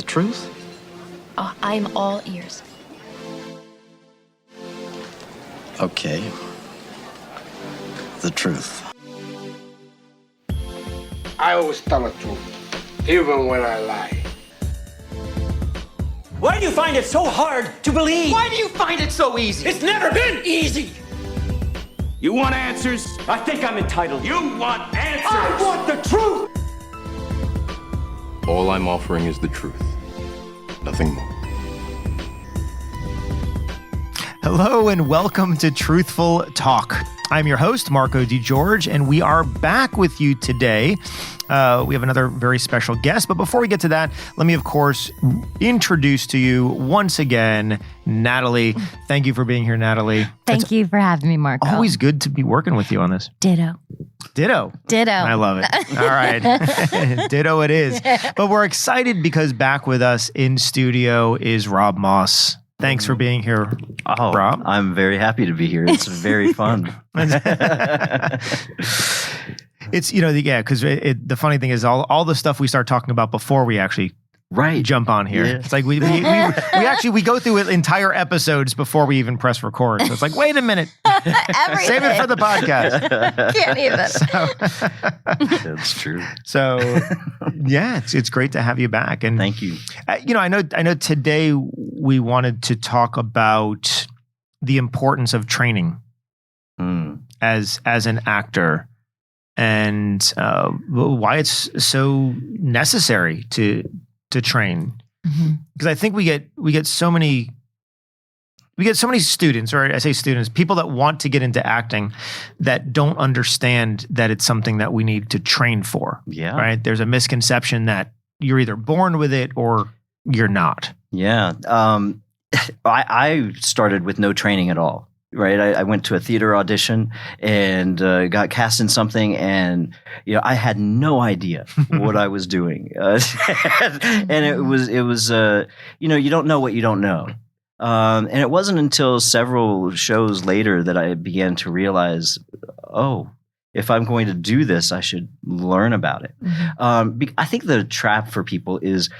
truth? Oh, I'm all ears. Okay. The truth. I always tell the truth, even when I lie. Why do you find it so hard to believe? Why do you find it so easy? It's never been easy. You want answers? I think I'm entitled. You want answers? I want the truth. All I'm offering is the truth. Nothing more. Hello and welcome to Truthful Talk. I'm your host, Marco DeGeorge, and we are back with you today. We have another very special guest, but before we get to that, let me, of course, introduce to you once again, Natalie. Thank you for being here, Natalie. Thank you for having me, Marco. Always good to be working with you on this. Ditto. Ditto. I love it. All right. Ditto it is. But we're excited because back with us in studio is Robb Moss. Thanks for being here, Robb. I'm very happy to be here. It's very fun. It's, because the funny thing is all the stuff we start talking about before we actually jump on here. Yeah. It's like we go through entire episodes before we even press record. So it's like, wait a minute. Save it for the podcast. Can't even. That's true. So yeah, it's great to have you back. And thank you. I know today we wanted to talk about the importance of training as an actor. And why it's so necessary to train, because I think we get so many students, or I say students, people that want to get into acting that don't understand that it's something that we need to train for. Yeah, right. There's a misconception that you're either born with it or you're not. Yeah, I started with no training at all. Right. I went to a theater audition and got cast in something, and I had no idea what I was doing, and it was you don't know what you don't know, and it wasn't until several shows later that I began to realize, if I'm going to do this, I should learn about it. I think the trap for people is,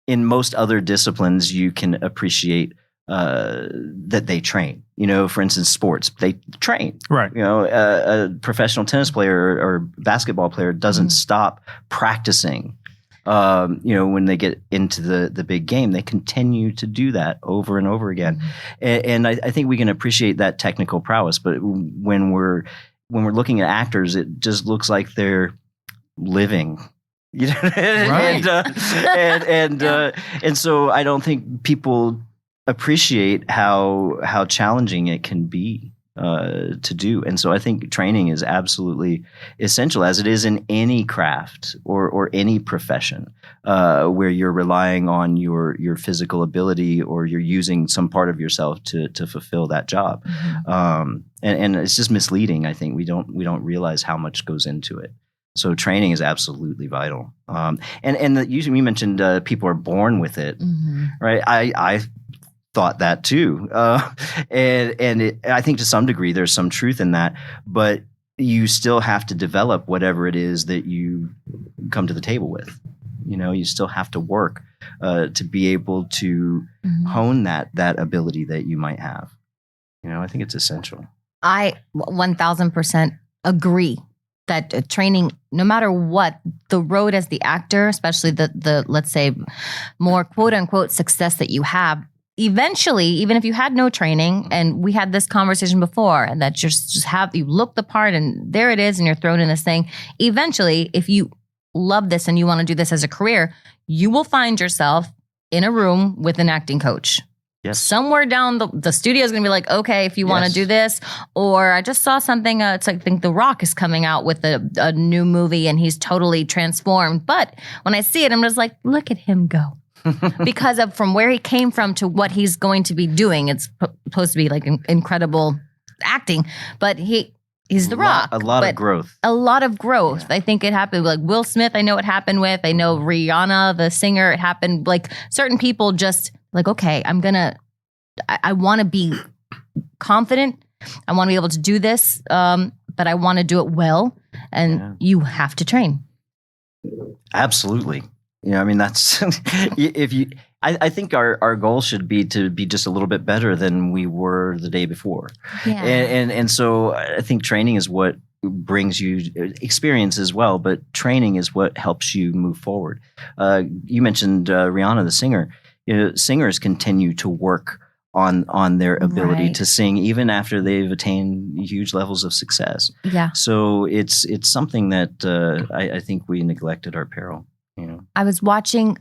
in most other disciplines, you can appreciate that they train. For instance, sports, they train. Right. A professional tennis player or basketball player doesn't stop practicing. When they get into the big game, they continue to do that over and over again. And I think we can appreciate that technical prowess. But when we're looking at actors, it just looks like they're living. Right. And so I don't think people appreciate how challenging it can be to do. And so I think training is absolutely essential, as it is in any craft or any profession where you're relying on your physical ability, or you're using some part of yourself to fulfill that job. And it's just misleading. I think we don't realize how much goes into it. So training is absolutely vital. You mentioned people are born with it, right? I thought that too, and I think to some degree there's some truth in that. But you still have to develop whatever it is that you come to the table with. You still have to work to be able to hone that ability that you might have. I think it's essential. I 1000% agree that training, no matter what, the road as the actor, especially the let's say more quote unquote success that you have, eventually, even if you had no training, and we had this conversation before, and that you look the part and there it is, and you're thrown in this thing. Eventually, if you love this and you want to do this as a career, you will find yourself in a room with an acting coach. Yes. Somewhere down the studio is going to be like, okay, if you want to do this. Or I just saw something, it's like, I think The Rock is coming out with a new movie and he's totally transformed. But when I see it, I'm just like, look at him go. Because of from where he came from to what he's going to be doing. It's supposed to be like incredible acting, but he's The Rock. A lot of growth. A lot of growth. Yeah. I think it happened like Will Smith. I know it happened with. I know Rihanna, the singer. It happened like certain people just like, okay, I want to be confident. I want to be able to do this, but I want to do it well. And you have to train. Absolutely. You know, I mean, that's if you. I think our goal should be to be just a little bit better than we were the day before. Yeah. And so I think training is what brings you experience as well, but training is what helps you move forward. You mentioned Rihanna, the singer. You know, singers continue to work on their ability Right. to sing even after they've attained huge levels of success. Yeah. So it's something that I think we neglect at our peril. You know. I was watching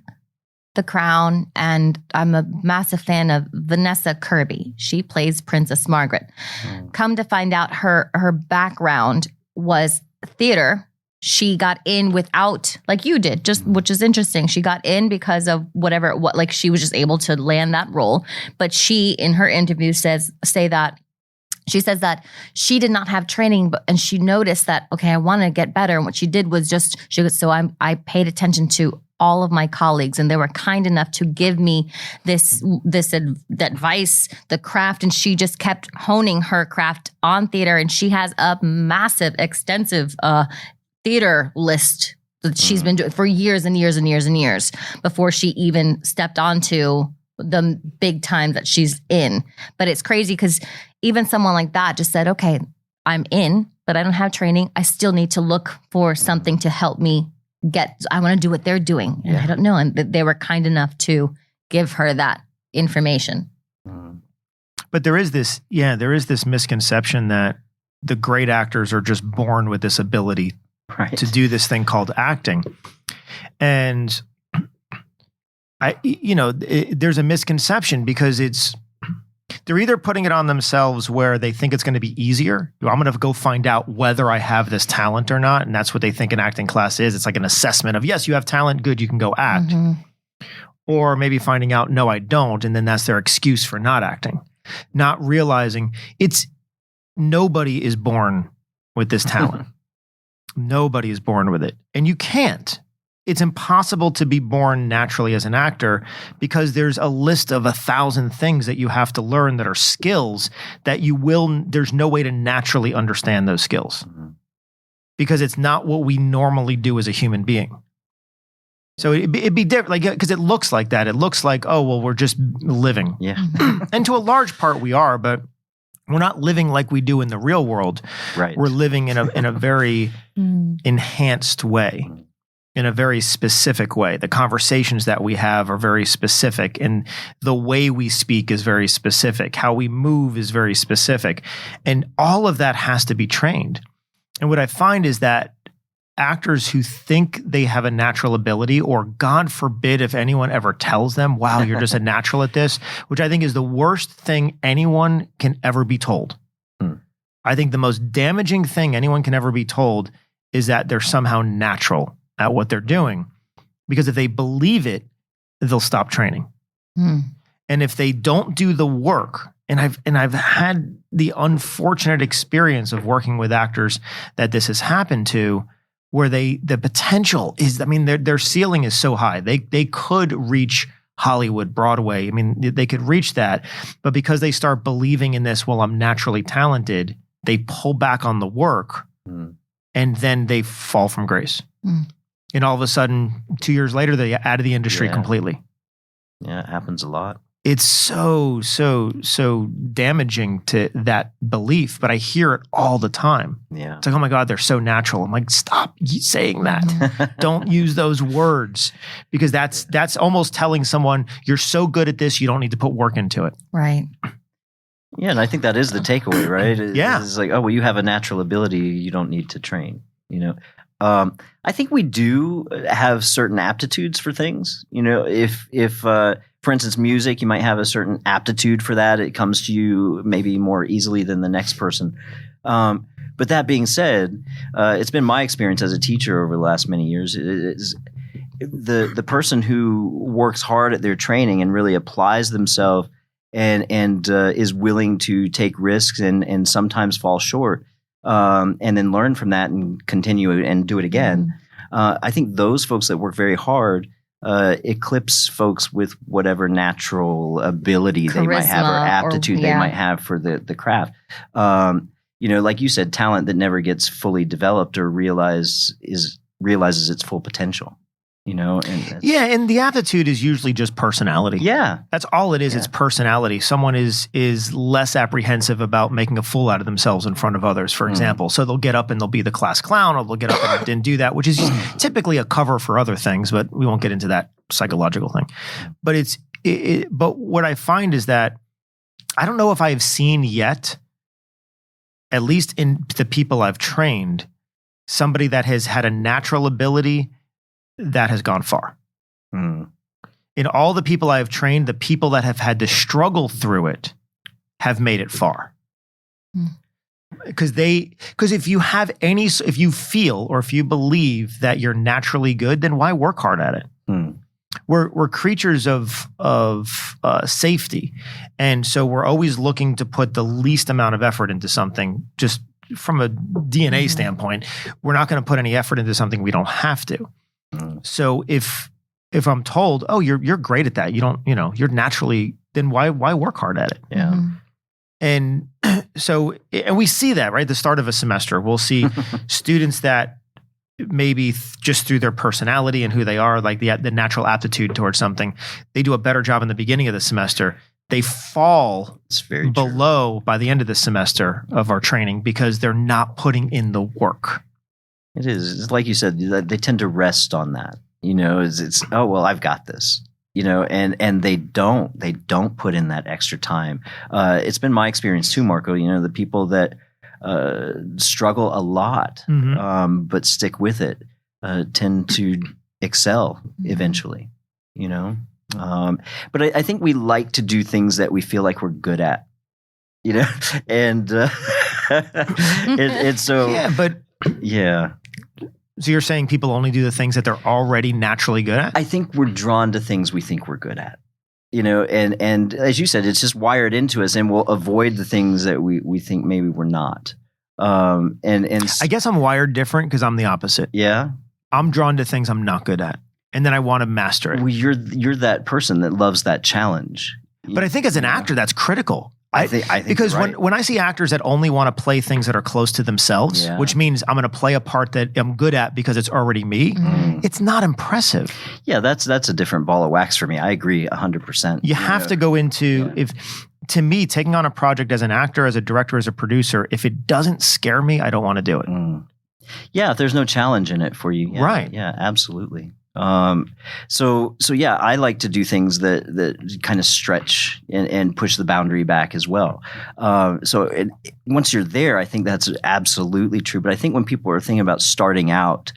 The Crown, and I'm a massive fan of Vanessa Kirby. She plays Princess Margaret. Come to find out, her background was theater. She got in without, like you did, just which is interesting. She got in because of whatever, like she was just able to land that role. But she, in her interview, says that she did not have training, and she noticed that, okay, I want to get better. And what she did was I paid attention to all of my colleagues, and they were kind enough to give me this advice, the craft, and she just kept honing her craft on theater. And she has a massive, extensive theater list that she's been doing for years and years and years and years before she even stepped onto the big time that she's in. But it's crazy because even someone like that just said, okay, I'm in, but I don't have training. I still need to look for something to help me I want to do what they're doing. And I don't know. And they were kind enough to give her that information. But there is this misconception that the great actors are just born with this ability to do this thing called acting. And there's a misconception because they're either putting it on themselves where they think it's going to be easier. I'm going to go find out whether I have this talent or not. And that's what they think an acting class is. It's like an assessment of, yes, you have talent. Good. You can go act. Or maybe finding out, no, I don't. And then that's their excuse for not acting, not realizing nobody is born with this talent. Nobody is born with it. And you can't. It's impossible to be born naturally as an actor because there's a list of 1,000 things that you have to learn that are skills that there's no way to naturally understand those skills because it's not what we normally do as a human being. So it'd be different, like, because it looks like that. It looks like, oh, well, we're just living. Yeah. And to a large part we are, but we're not living like we do in the real world. Right. We're living in a very enhanced way. In a very specific way. The conversations that we have are very specific, and the way we speak is very specific. How we move is very specific. And all of that has to be trained. And what I find is that actors who think they have a natural ability, or God forbid if anyone ever tells them, wow, you're just a natural at this, which I think is the worst thing anyone can ever be told. I think the most damaging thing anyone can ever be told is that they're somehow natural at what they're doing, because if they believe it, they'll stop training. And if they don't do the work, and I've had the unfortunate experience of working with actors that this has happened to, where the potential is, I mean, their ceiling is so high. They could reach Hollywood, Broadway. I mean, they could reach that, but because they start believing in this, well, I'm naturally talented, they pull back on the work, and then they fall from grace. And all of a sudden, 2 years later, they're out of the industry completely. Yeah, it happens a lot. It's so damaging to that belief, but I hear it all the time. Yeah. It's like, oh my God, they're so natural. I'm like, stop saying that. Don't use those words, because that's almost telling someone you're so good at this, you don't need to put work into it. Right. Yeah, and I think that is the takeaway, right? Yeah. It's like, oh, well, you have a natural ability, you don't need to train, you know? I think we do have certain aptitudes for things. You know, if for instance, music, you might have a certain aptitude for that. It comes to you maybe more easily than the next person. But that being said, it's been my experience as a teacher over the last many years. Is the person who works hard at their training and really applies themselves and is willing to take risks and sometimes fall short. And then learn from that and continue and do it again. I think those folks that work very hard eclipse folks with whatever natural ability they might have or aptitude they might have for the craft. You know, like you said, talent that never gets fully developed or realizes its full potential. you know, and Yeah, and the aptitude is usually just personality. yeah, That's all it is. Yeah. It's personality. Someone is less apprehensive about making a fool out of themselves in front of others, for example. So they'll get up and they'll be the class clown, or they'll get up and didn't do that, which is typically a cover for other things, but we won't get into that psychological thing. But but what I find is that I don't know if I have seen yet, at least in the people I've trained, somebody that has had a natural ability that has gone far. Mm. In all the people I have trained, the people that have had to struggle through it have made it far. Because if you feel or if you believe that you're naturally good, then why work hard at it? Mm. We're creatures of safety, and so we're always looking to put the least amount of effort into something. Just from a DNA standpoint, we're not going to put any effort into something we don't have to. So if I'm told, oh, you're great at that, you're naturally, then why work hard at it? Yeah. And so, and we see that, right? The start of a semester, we'll see students that maybe just through their personality and who they are, like the natural aptitude towards something, they do a better job in the beginning of the semester. They fall It's very below by the end of the semester of our training because they're not putting in the work. It is. It's like you said, they tend to rest on that. You know, it's oh well, I've got this. You know, and they don't put in that extra time. It's been my experience too, Marco. You know, the people that struggle a lot but stick with it tend to excel eventually. You know, but I think we like to do things that we feel like we're good at. You know, and it's so Yeah, but yeah. so you're saying people only do the things that they're already naturally good at? I think we're drawn to things we think we're good at, you know, and as you said, it's just wired into us, and we'll avoid the things that we think maybe we're not. And I guess I'm wired different because I'm the opposite. yeah, I'm drawn to things I'm not good at, and then I want to master it. well, you're that person that loves that challenge. But I think as an actor, that's critical. I think because you're right. when I see actors that only want to play things that are close to themselves, Yeah. which means I'm going to play a part that I'm good at because it's already me, it's not impressive. Yeah, that's a different ball of wax for me. I agree 100%. You have to go into to me, taking on a project as an actor, as a director, as a producer, if it doesn't scare me, I don't want to do it. Yeah, if there's no challenge in it for you. Yeah, Right. Yeah, absolutely. So yeah, I like to do things that kind of stretch and push the boundary back as well. Once you're there, I think that's absolutely true. But I think when people are thinking about starting out,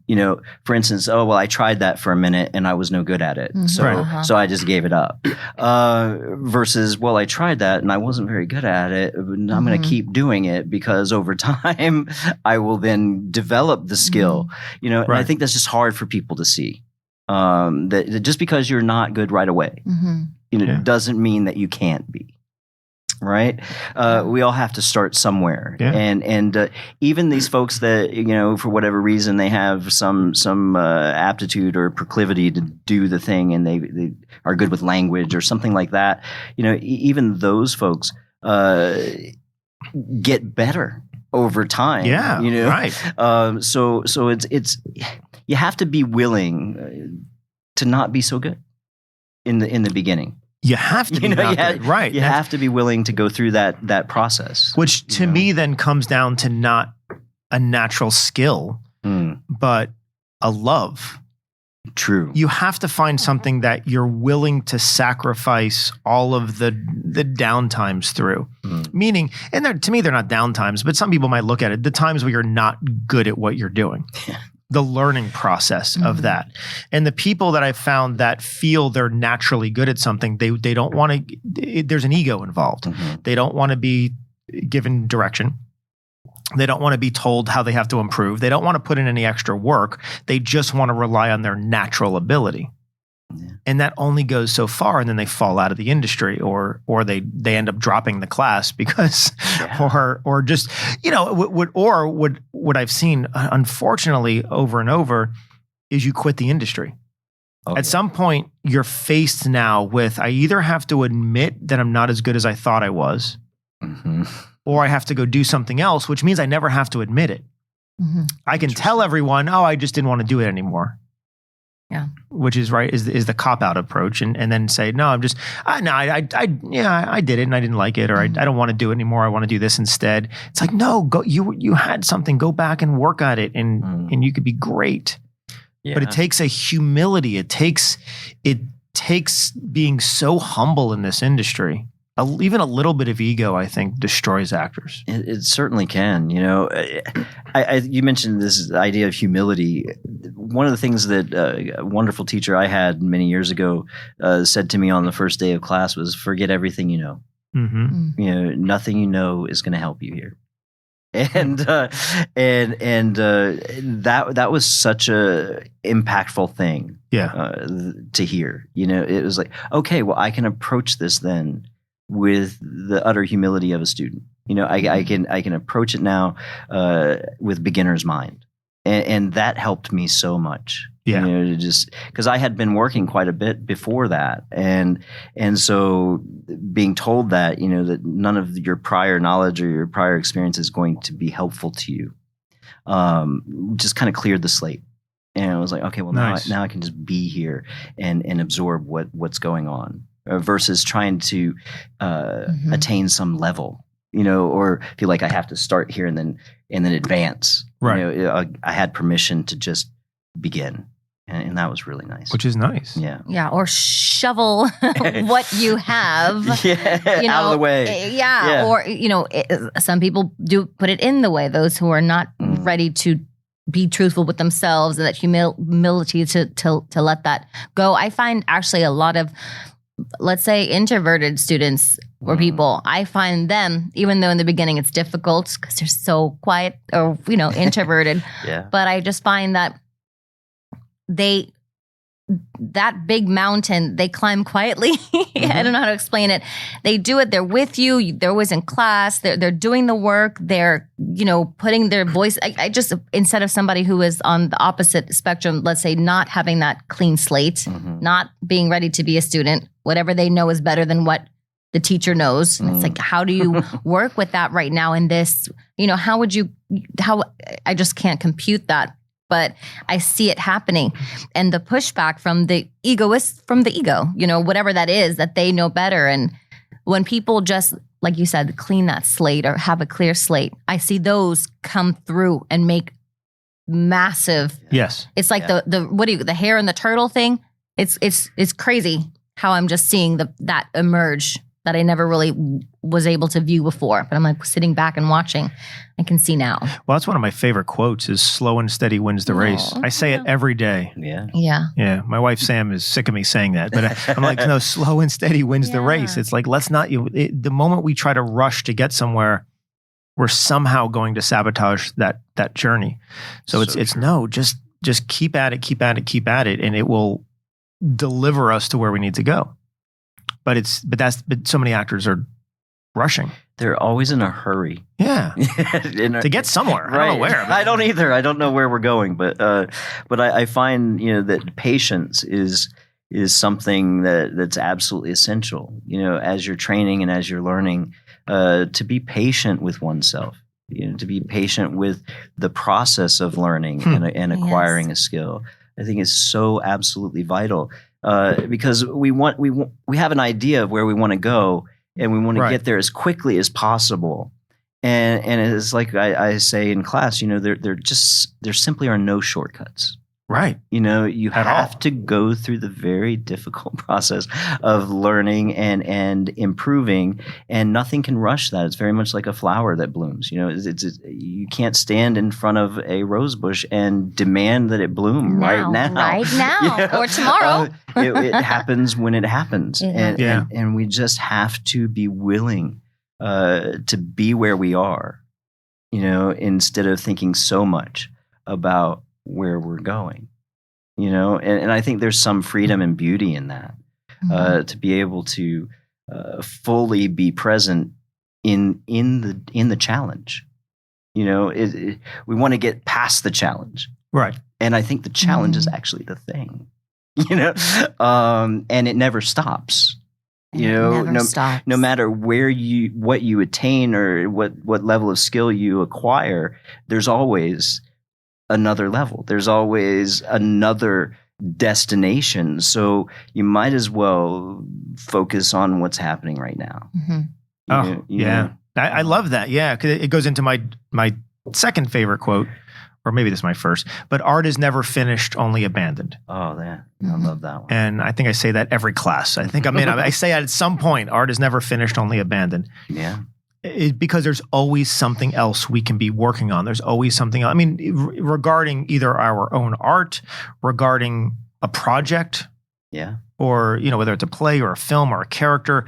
you know, for instance, oh, well, I tried that for a minute and I was no good at it. So I just gave it up. Versus, well, I tried that and I wasn't very good at it. But I'm going to keep doing it because over time I will then develop the skill, you know, and I think that's just hard for people to see. That just because you're not good right away, you know, doesn't mean that you can't be. Right? We all have to start somewhere. Yeah. And even these folks that, you know, for whatever reason, they have some aptitude or proclivity to do the thing and they are good with language or something like that. You know, even those folks get better over time. Yeah, you know? right. So it's you have to be willing to not be so good in the beginning. You have to be not good. Right. You have to be willing to go through that process. Which to me then comes down to not a natural skill, but a love. True. You have to find something that you're willing to sacrifice all of the downtimes through. Meaning, and to me, they're not downtimes, but some people might look at it, the times where you're not good at what you're doing. The learning process of that. And the people that I've found that feel they're naturally good at something, they don't want to, there's an ego involved. They don't want to be given direction. They don't want to be told how they have to improve. They don't want to put in any extra work. They just want to rely on their natural ability. And that only goes so far, and then they fall out of the industry, or they end up dropping the class because, or just, you know, what I've seen, unfortunately, over and over, is you quit the industry. At some point, you're faced now with, I either have to admit that I'm not as good as I thought I was, or I have to go do something else, which means I never have to admit it. I can tell everyone, oh, I just didn't want to do it anymore. Yeah. Which is right, is the cop out approach, and then say, no, I did it and I didn't like it, or I don't want to do it anymore. I want to do this instead. It's like, no, go, you had something, go back and work at it, and you could be great. Yeah. But it takes a humility. It takes being so humble in this industry. Even a little bit of ego, I think, destroys actors. It certainly can. You know, you mentioned this idea of humility. One of the things that a wonderful teacher I had many years ago said to me on the first day of class was, "Forget everything you know. Mm-hmm. You know, nothing you know is going to help you here." And that was such a impactful thing. To hear. You know, it was like, okay, well, I can approach this then with the utter humility of a student. You know, I can approach it now with beginner's mind, and that helped me so much. Yeah, you know, just because I had been working quite a bit before that, and so being told that, you know, that none of your prior knowledge or your prior experience is going to be helpful to you, just kind of cleared the slate. And I was like, okay, well, nice. now I can just be here and absorb what's going on. Versus trying to attain some level, you know, or feel like I have to start here and then advance. Right. You know, I had permission to just begin, and that was really nice. Which is nice. Yeah. Yeah. Or shovel what you have. Yeah. You know, out of the way. Yeah. Or, you know, some people do put it in the way. Those who are not ready to be truthful with themselves, and that humility to let that go. I find actually a lot of, let's say, introverted students or people, I find them, even though in the beginning it's difficult because they're so quiet or, you know, introverted. Yeah. But I just find that that big mountain, they climb quietly. I don't know how to explain it. They do it. They're with you. They're always in class. They're doing the work. They're, you know, putting their voice. I just, instead of somebody who is on the opposite spectrum, let's say not having that clean slate, not being ready to be a student, whatever they know is better than what the teacher knows. And it's like, how do you work with that right now in this, you know, how I just can't compute that. But I see it happening, and the pushback from the ego, you know, whatever that is, that they know better. And when people just, like you said, clean that slate or have a clear slate, I see those come through and make massive. Yes. It's like the hair and the turtle thing. It's crazy how I'm just seeing that emerge that I never really was able to view before. But I'm like sitting back and watching. I can see now. Well, that's one of my favorite quotes is slow and steady wins the race. I say it every day. Yeah. Yeah. Yeah. My wife, Sam, is sick of me saying that. But I'm like, no, slow and steady wins the race. It's like, let's not, the moment we try to rush to get somewhere, we're somehow going to sabotage that journey. So it's no, just keep at it, and it will deliver us to where we need to go. But so many actors are rushing. They're always in a hurry. Yeah. To get somewhere. Right. I don't know where. I don't either. I don't know where we're going, but I find, you know, that patience is something that's absolutely essential, you know, as you're training and as you're learning, to be patient with oneself, you know, to be patient with the process of learning and acquiring a skill. I think is so absolutely vital. Because we have an idea of where we want to go, and we want to get there as quickly as possible. And it's like I say in class, you know, there simply are no shortcuts. Right. You know, you have to go through the very difficult process of learning and improving, and nothing can rush that. It's very much like a flower that blooms. You know, you can't stand in front of a rose bush and demand that it bloom right now, you know? Or tomorrow. It happens when it happens, and we just have to be willing to be where we are. You know, instead of thinking so much about where we're going, you know, and I think there's some freedom and beauty in that, to be able to fully be present in the challenge. You know, we want to get past the challenge, right? And I think the challenge is actually the thing, you know, and it never stops. You know, no matter what you attain or what level of skill you acquire, there's always another level. There's always another destination. So you might as well focus on what's happening right now. You know? I love that. Yeah, because it goes into my second favorite quote, or maybe this is my first. But art is never finished, only abandoned. Oh, yeah, I love that one. And I think I say that every class. I think I say that at some point. Art is never finished, only abandoned. Yeah. Because there's always something else we can be working on. There's always something else. I mean, regarding either our own art, regarding a project, or whether it's a play or a film or a character,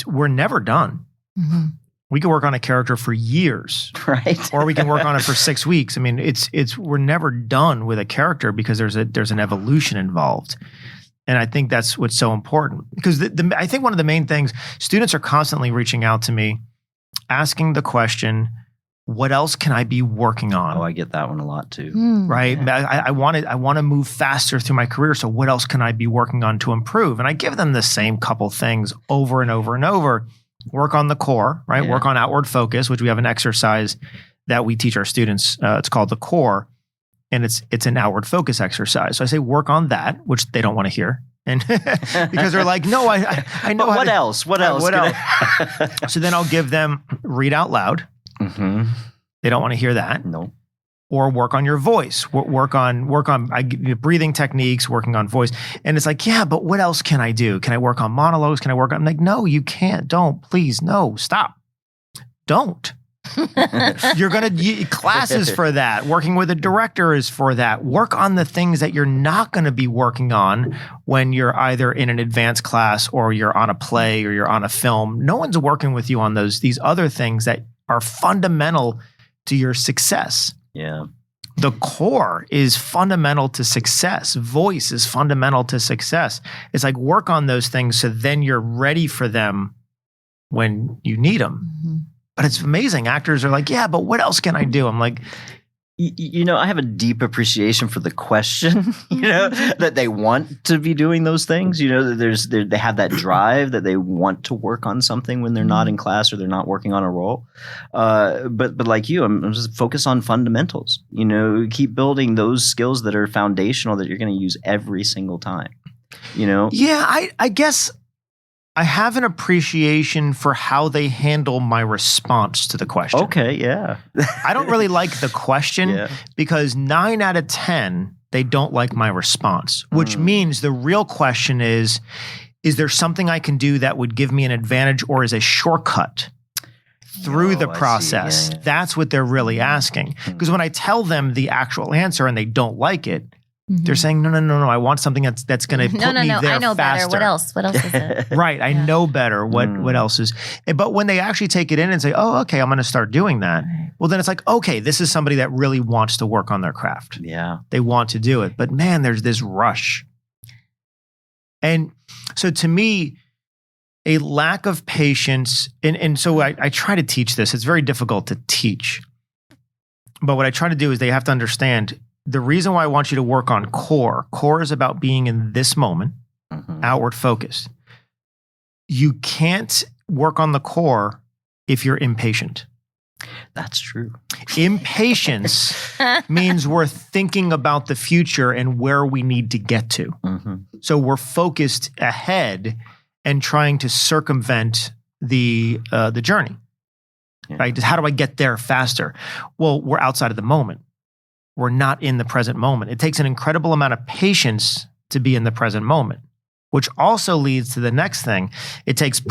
we're never done. We can work on a character for years, right? Or we can work on it for 6 weeks. I mean, we're never done with a character because there's an evolution involved. And I think that's what's so important, because I think one of the main things, students are constantly reaching out to me, asking the question, what else can I be working on? Oh, I get that one a lot too. Right? Yeah. I want to move faster through my career. So what else can I be working on to improve? And I give them the same couple things over and over and over. Work on the core, right? Yeah. Work on outward focus, which we have an exercise that we teach our students. It's called the core, and it's an outward focus exercise. So I say work on that, which they don't want to hear. And because they're like, no, I know. But what else? What else? What else? So then I'll give them read out loud. They don't want to hear that. No. Or work on your voice. Work on breathing techniques. Working on voice. And it's like, yeah, but what else can I do? Can I work on monologues? Can I work on? I'm like, no, you can't. Don't. Please, no. Stop. Don't. You're classes for that. Working with a director is for that. Work on the things that you're not going to be working on when you're either in an advanced class or you're on a play or you're on a film. No one's working with you on these other things that are fundamental to your success. Yeah. The core is fundamental to success. Voice is fundamental to success. It's like work on those things so then you're ready for them when you need them. But it's amazing. Actors are like, yeah, but what else can I do? I'm like, I have a deep appreciation for the question, that they want to be doing those things. They have that drive that they want to work on something when they're not in class or they're not working on a role. But like you, I'm just focus on fundamentals. Keep building those skills that are foundational that you're going to use every single time. Yeah, I guess I have an appreciation for how they handle my response to the question. Okay, yeah. I don't really like the question because 9 out of 10, they don't like my response, which means the real question is there something I can do that would give me an advantage or is a shortcut through the process? Yeah. That's what they're really asking. Because when I tell them the actual answer and they don't like it, they're saying, no, I want something that's going to put me there faster. I know better. What else? What else is it? Right. I know better. What else is. But when they actually take it in and say, oh, okay, I'm going to start doing that. Well, then it's like, okay, this is somebody that really wants to work on their craft. Yeah. They want to do it. But man, there's this rush. And so to me, a lack of patience, and so I try to teach this. It's very difficult to teach. But what I try to do is they have to understand the reason why I want you to work on core is about being in this moment, outward focused. You can't work on the core if you're impatient. That's true. Impatience means we're thinking about the future and where we need to get to. So we're focused ahead and trying to circumvent the journey. Right? How do I get there faster? Well, we're outside of the moment. We're not in the present moment. It takes an incredible amount of patience to be in the present moment, which also leads to the next thing. It takes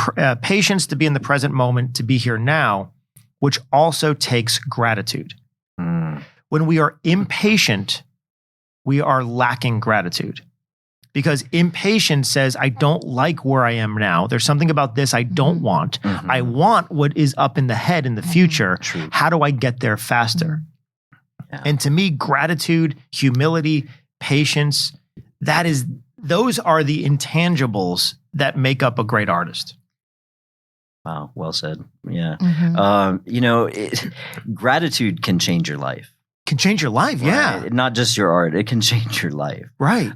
patience to be in the present moment, to be here now, which also takes gratitude. When we are impatient, we are lacking gratitude. Because impatience says, I don't like where I am now. There's something about this I don't want. I want what is up in the head in the future. How do I get there faster? Yeah. And to me, gratitude, humility, patience, those are the intangibles that make up a great artist. Wow, well said. Yeah. Gratitude can change your life. Can change your life, yeah. Right? Not just your art, it can change your life. Right.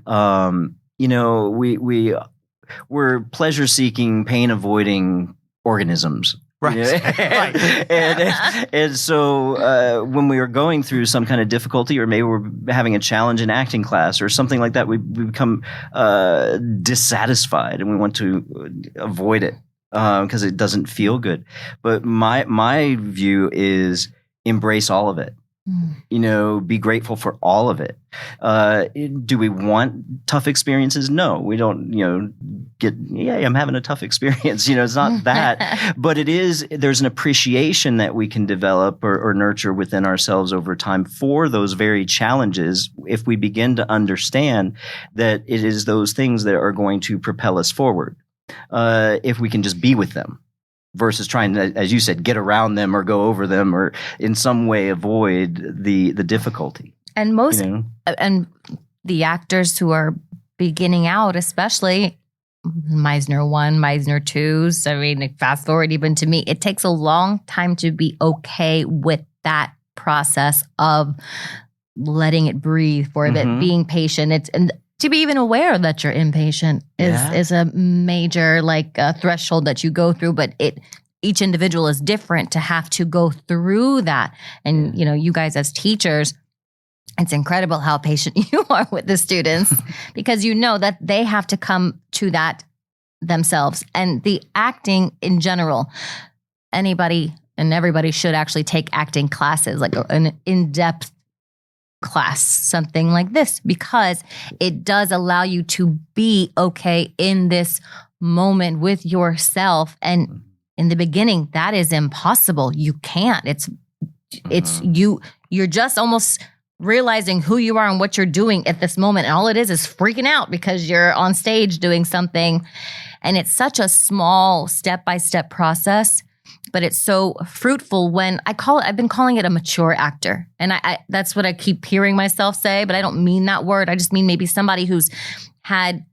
We're pleasure-seeking, pain-avoiding organisms. Right. Right. And so when we were going through some kind of difficulty, or maybe we're having a challenge in acting class or something like that, we become dissatisfied and we want to avoid it because it doesn't feel good. But my view is embrace all of it. Be grateful for all of it. Do we want tough experiences? No, we don't, I'm having a tough experience. It's not that, but there's an appreciation that we can develop or nurture within ourselves over time for those very challenges. If we begin to understand that it is those things that are going to propel us forward, if we can just be with them. Versus trying to, as you said, get around them or go over them or in some way avoid the difficulty. And and the actors who are beginning out, especially Meisner 1, Meisner 2s, I mean, fast forward even to me, it takes a long time to be okay with that process of letting it breathe for a bit, being patient. And to be even aware that you're impatient is a major threshold that you go through, but each individual is different to have to go through that. And, you guys as teachers, it's incredible how patient you are with the students because you know that they have to come to that themselves. And the acting in general, anybody and everybody should actually take acting classes, like an in-depth class, something like this, because it does allow you to be okay in this moment with yourself. And in the beginning, that is impossible. You can't. You're just almost realizing who you are and what you're doing at this moment. And all it is freaking out because you're on stage doing something. And it's such a small step-by-step process. But it's so fruitful when I've been calling it a mature actor. And I that's what I keep hearing myself say, but I don't mean that word. I just mean maybe somebody who's had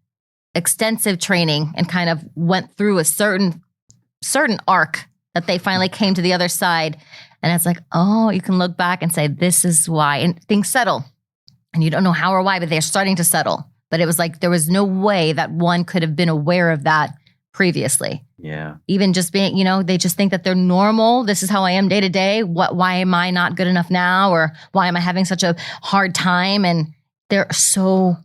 extensive training and kind of went through a certain arc that they finally came to the other side. And it's like, oh, you can look back and say, this is why. And things settle. And you don't know how or why, but they're starting to settle. But it was like there was no way that one could have been aware of that previously. Yeah. Even just being, they just think that they're normal. This is how I am day to day. Why am I not good enough now? Or why am I having such a hard time? And they're so,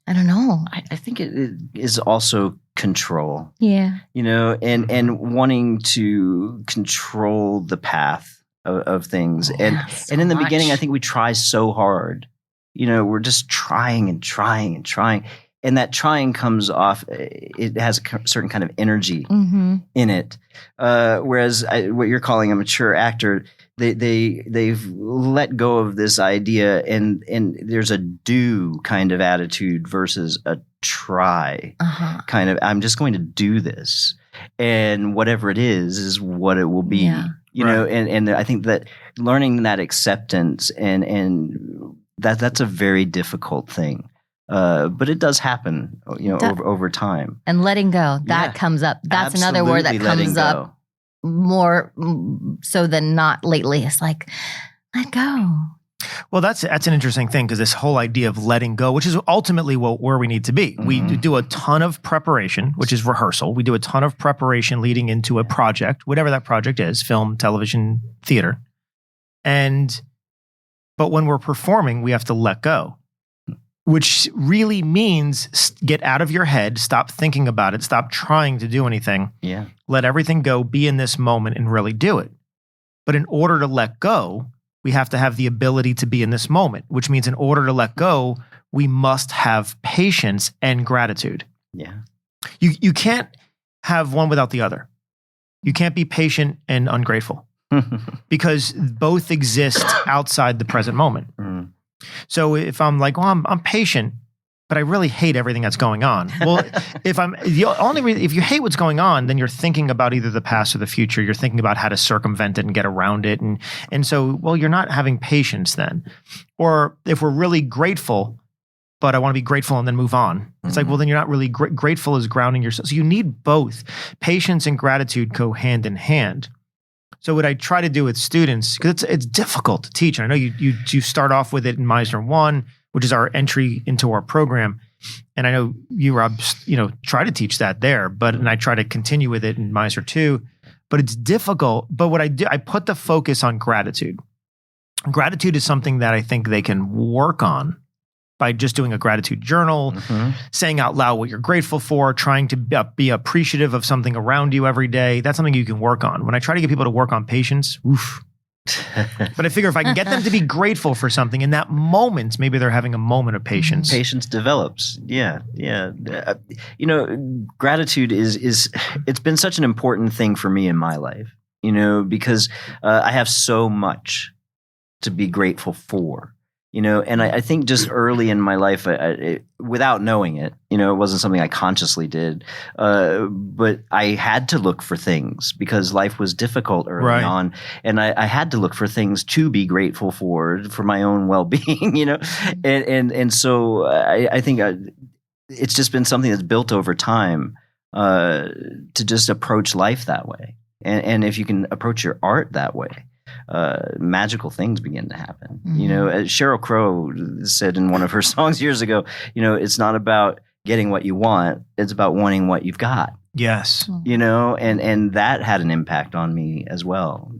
I don't know. I think it is also control. Yeah. And wanting to control the path of things. And in the beginning, I think we try so hard. We're just trying and trying and trying. And that trying comes off, it has a certain kind of energy in it. Whereas what you're calling a mature actor, they've let go of this idea and there's a do kind of attitude versus a try kind of, I'm just going to do this. And whatever it is what it will be. Yeah. And I think that learning that acceptance and that's a very difficult thing. But it does happen, over time. And letting go, that comes up. That's another word that comes up more so than not lately. It's like, let go. Well, that's an interesting thing because this whole idea of letting go, which is ultimately where we need to be. We do a ton of preparation, which is rehearsal. We do a ton of preparation leading into a project, whatever that project is, film, television, theater. But when we're performing, we have to let go. Which really means get out of your head, stop thinking about it, stop trying to do anything. Yeah. Let everything go, be in this moment and really do it. But in order to let go, we have to have the ability to be in this moment, which means in order to let go, we must have patience and gratitude. Yeah. You can't have one without the other. You can't be patient and ungrateful because both exist outside the present moment. So if I'm like, well, I'm patient, but I really hate everything that's going on. Well, if you hate what's going on, then you're thinking about either the past or the future. You're thinking about how to circumvent it and get around it. And so, well, you're not having patience then. Or if we're really grateful, but I want to be grateful and then move on. It's like, well, then you're not really grateful is grounding yourself. So you need both. Patience and gratitude go hand in hand. So what I try to do with students, because it's difficult to teach. And I know you start off with it in Meisner 1, which is our entry into our program. And I know you, Robb, try to teach that there, and I try to continue with it in Meisner 2. but it's difficult. But what I do, I put the focus on gratitude. Gratitude is something that I think they can work on by just doing a gratitude journal, saying out loud what you're grateful for, trying to be appreciative of something around you every day. That's something you can work on. When I try to get people to work on patience, oof. But I figure if I can get them to be grateful for something in that moment, maybe they're having a moment of patience. Patience develops. Yeah. Gratitude is it's been such an important thing for me in my life, because I have so much to be grateful for. And I think just early in my life, without knowing it, it wasn't something I consciously did, but I had to look for things because life was difficult early on. And I had to look for things to be grateful for my own well-being, and so I think it's just been something that's built over time to just approach life that way. And if you can approach your art that way, magical things begin to happen. As Sheryl Crow said in one of her songs years ago, it's not about getting what you want, it's about wanting what you've got. Yes. And that had an impact on me as well,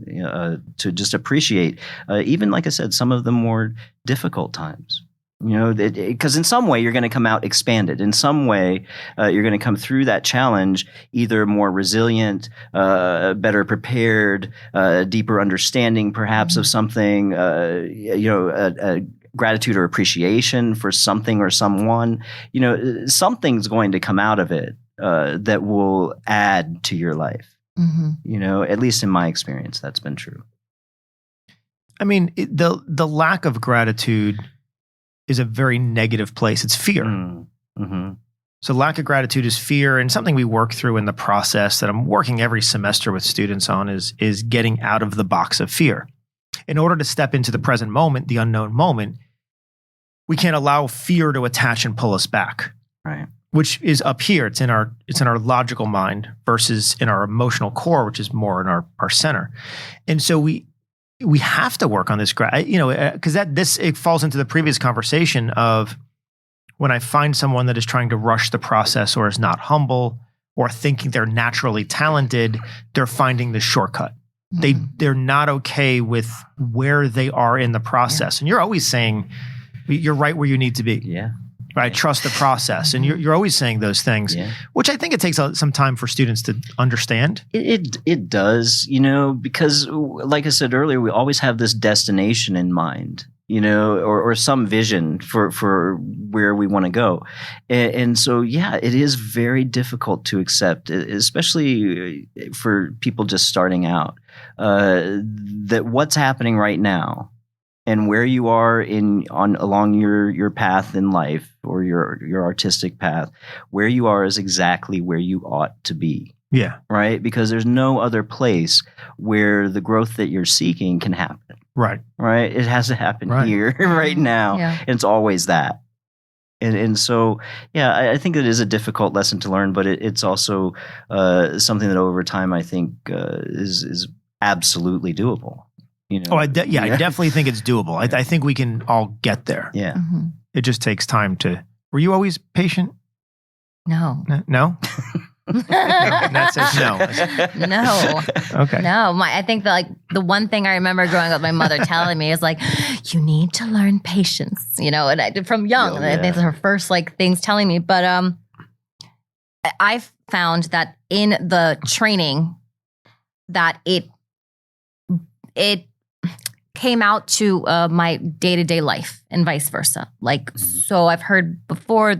to just appreciate, even like I said, some of the more difficult times. Because in some way you're going to come out expanded. In some way, you're going to come through that challenge either more resilient, better prepared, deeper understanding perhaps of something, gratitude or appreciation for something or someone. Something's going to come out of it that will add to your life. At least in my experience, that's been true. I mean, the lack of gratitude is a very negative place. It's fear. So lack of gratitude is fear, and something we work through in the process that I'm working every semester with students on is getting out of the box of fear. In order to step into the present moment, the unknown moment, we can't allow fear to attach and pull us back. Right. Which is up here. It's in our logical mind versus in our emotional core, which is more in our center. And so we have to work on this, because it falls into the previous conversation of when I find someone that is trying to rush the process or is not humble or thinking they're naturally talented, they're finding the shortcut. They're not okay with where they are in the process. And you're always saying you're right where you need to be. Yeah. Right. Trust the process. And you're always saying those things, which I think it takes some time for students to understand. It does, because like I said earlier, we always have this destination in mind, or some vision for where we want to go. And so, it is very difficult to accept, especially for people just starting out, that what's happening right now and where you are along your path in life or your artistic path, where you are is exactly where you ought to be. Yeah. Right? Because there's no other place where the growth that you're seeking can happen. Right. Right? It has to happen here, right now. Yeah. And it's always that. And so, I think it is a difficult lesson to learn, but it's also something that over time I think is absolutely doable. I definitely think it's doable. I think we can all get there. Yeah. It just takes time to. Were you always patient? No. No? That says no. No. Okay. No. I think that the one thing I remember growing up, my mother telling me is you need to learn patience, and I did from young. I think it's her first things telling me. But I've found that in the training that it came out to my day-to-day life and vice versa. So I've heard before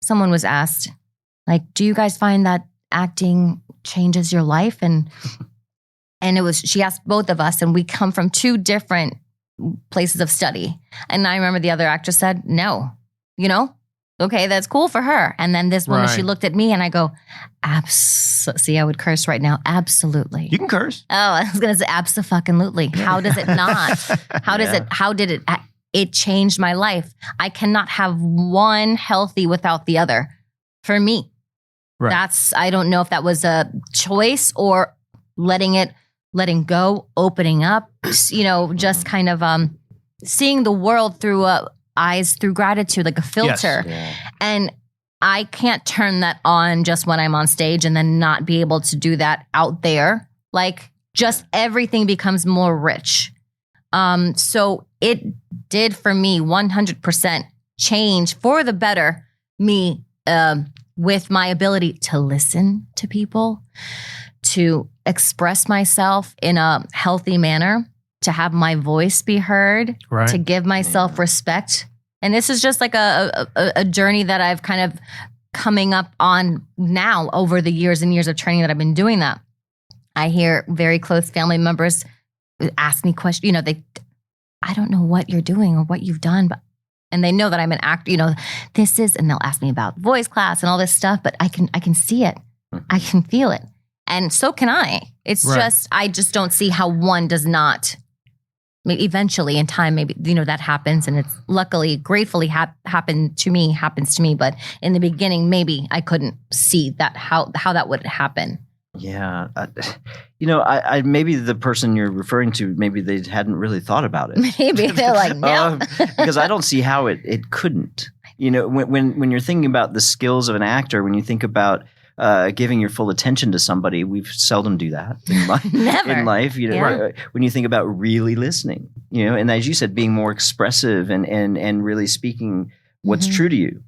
someone was asked, do you guys find that acting changes your life? And she asked both of us, and we come from two different places of study. And I remember the other actress said, no, okay, that's cool for her. And then this woman, she looked at me and I go, see, I would curse right now. Absolutely. You can curse. Oh, I was going to say abso-fucking-lutely. How does it not? How did it changed my life. I cannot have one healthy without the other for me. Right. I don't know if that was a choice or letting go, opening up, just kind of seeing the world through eyes through gratitude, like a filter. Yes. Yeah. And I can't turn that on just when I'm on stage and then not be able to do that out there. Like, just everything becomes more rich. So it did for me 100% change for the better me with my ability to listen to people, to express myself in a healthy manner, to have my voice be heard, Right. to give myself respect. And this is just like a journey that I've kind of coming up on now over the years and years of training that I've been doing that. I hear very close family members ask me questions, I don't know what you're doing or what you've done, and they know that I'm an actor, and they'll ask me about voice class and all this stuff, but I can see it. I can feel it. And so can I. It's Right. I just don't see how one does not. Maybe eventually in time, maybe, that happens, and it's luckily, gratefully happens to me. But in the beginning, maybe I couldn't see that, how that would happen. Yeah. I maybe the person you're referring to, maybe they hadn't really thought about it. Maybe they're like, no. Because I don't see how it couldn't. When you're thinking about the skills of an actor, when you think about giving your full attention to somebody, we seldom do that in life. Never. In life, Yeah. When you think about really listening, and as you said, being more expressive and really speaking what's true to you,